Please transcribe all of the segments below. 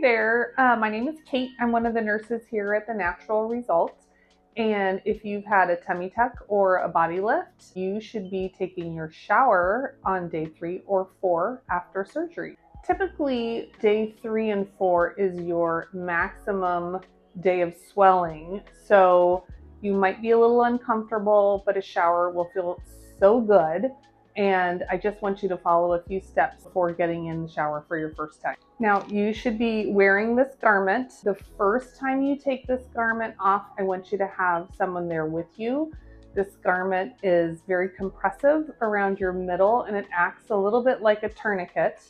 there, my name is Kate. I'm one of the nurses here at the Natural Results. And if you've had a tummy tuck or a body lift, you should be taking your shower on day 3 or 4 after surgery. Typically, day 3 and 4 is your maximum day of swelling. So you might be a little uncomfortable, but a shower will feel so good. And I just want you to follow a few steps before getting in the shower for your first time. Now, you should be wearing this garment. The first time you take this garment off, I want you to have someone there with you. This garment is very compressive around your middle and it acts a little bit like a tourniquet.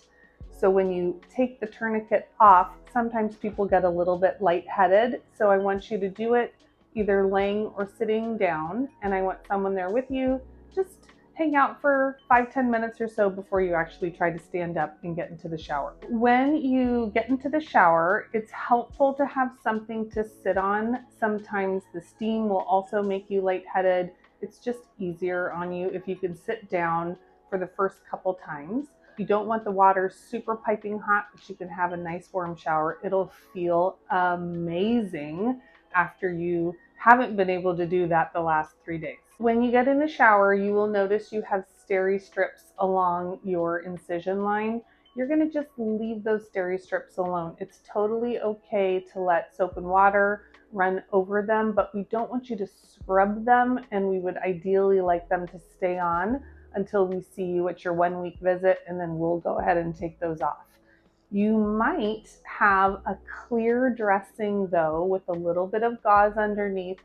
So when you take the tourniquet off, sometimes people get a little bit lightheaded. So I want you to do it either laying or sitting down, and I want someone there with you. Just hang out for 5-10 minutes or so before you actually try to stand up and get into the shower. When you get into the shower, it's helpful to have something to sit on. Sometimes the steam will also make you lightheaded. It's just easier on you if you can sit down for the first couple times. You don't want the water super piping hot, but you can have a nice warm shower. It'll feel amazing after you haven't been able to do that the last 3 days. When you get in the shower, you will notice you have steri strips along your incision line. You're going to just leave those steri strips alone. It's totally okay to let soap and water run over them, but we don't want you to scrub them, and we would ideally like them to stay on until we see you at your 1-week visit, and then we'll go ahead and take those off. You might have a clear dressing though with a little bit of gauze underneath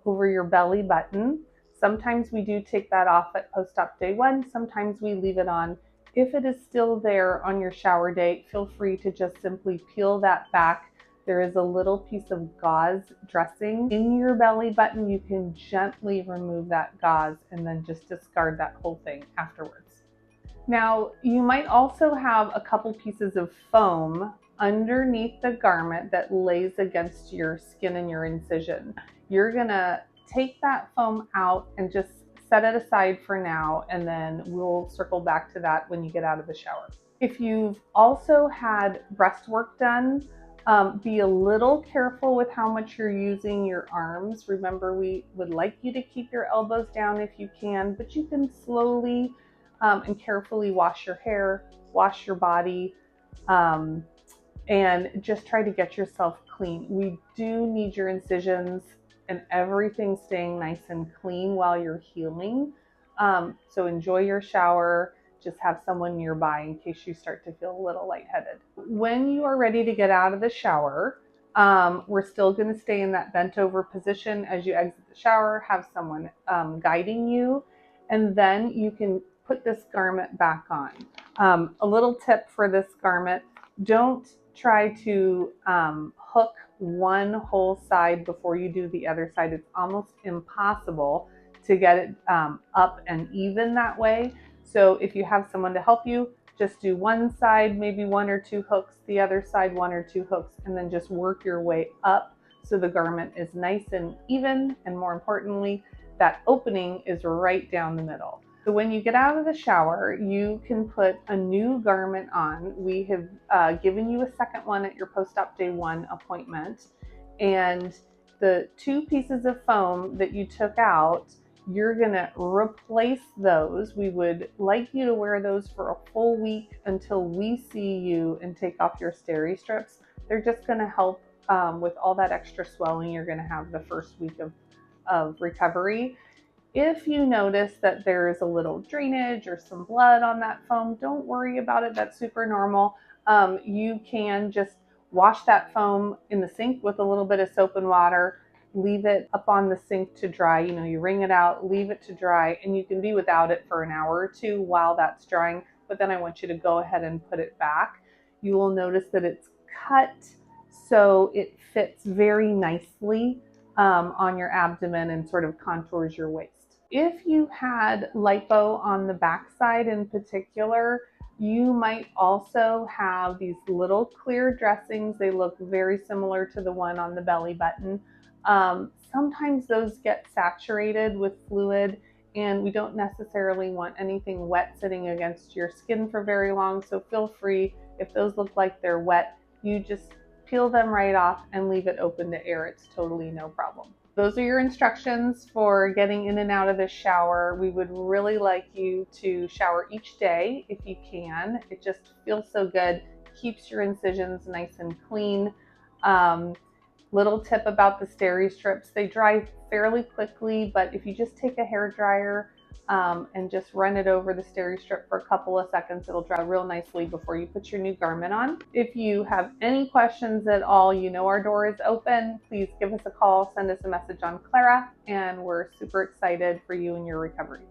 over your belly button. Sometimes we do take that off at post-op day 1. Sometimes we leave it on. If it is still there on your shower day, feel free to just simply peel that back. There is a little piece of gauze dressing in your belly button. You can gently remove that gauze and then just discard that whole thing afterwards. Now, you might also have a couple pieces of foam underneath the garment that lays against your skin and your incision. You're gonna take that foam out and just set it aside for now, and then we'll circle back to that when you get out of the shower. If you've also had breast work done, be a little careful with how much you're using your arms. Remember, we would like you to keep your elbows down if you can, but you can slowly and carefully wash your hair, wash your body, and just try to get yourself clean. We do need your incisions and everything staying nice and clean while you're healing. So enjoy your shower. Just have someone nearby in case you start to feel a little lightheaded. When you are ready to get out of the shower, we're still going to stay in that bent over position as you exit the shower, have someone guiding you, and then you can put this garment back on. A little tip for this garment: don't try to hook one whole side before you do the other side. It's almost impossible to get it up and even that way. So if you have someone to help you, just do one side, maybe 1 or 2 hooks, the other side 1 or 2 hooks, and then just work your way up so the garment is nice and even, and more importantly, that opening is right down the middle. So when you get out of the shower, you can put a new garment on. We have given you a second one at your post-op day 1 appointment, and the 2 pieces of foam that you took out, you're gonna replace those. We would like you to wear those for a full week until we see you and take off your steri strips. They're just gonna help with all that extra swelling you're gonna have the first week of recovery. If you notice that there's a little drainage or some blood on that foam, don't worry about it. That's super normal. You can just wash that foam in the sink with a little bit of soap and water, leave it up on the sink to dry. You wring it out, leave it to dry, and you can be without it for an hour or 2 while that's drying. But then I want you to go ahead and put it back. You will notice that it's cut so it fits very nicely on your abdomen and sort of contours your waist. If you had lipo on the backside in particular, you might also have these little clear dressings. They look very similar to the one on the belly button. Sometimes those get saturated with fluid, and we don't necessarily want anything wet sitting against your skin for very long. So feel free, if those look like they're wet, you just peel them right off and leave it open to air. It's totally no problem. Those are your instructions for getting in and out of the shower. We would really like you to shower each day if you can. It just feels so good, keeps your incisions nice and clean. Little tip about the steri strips, they dry fairly quickly, but if you just take a hair dryer and just run it over the steri strip for a couple of seconds, it'll dry real nicely before you put your new garment on. If you have any questions at all, you know our door is open. Please give us a call, send us a message on Clara, and we're super excited for you and your recovery.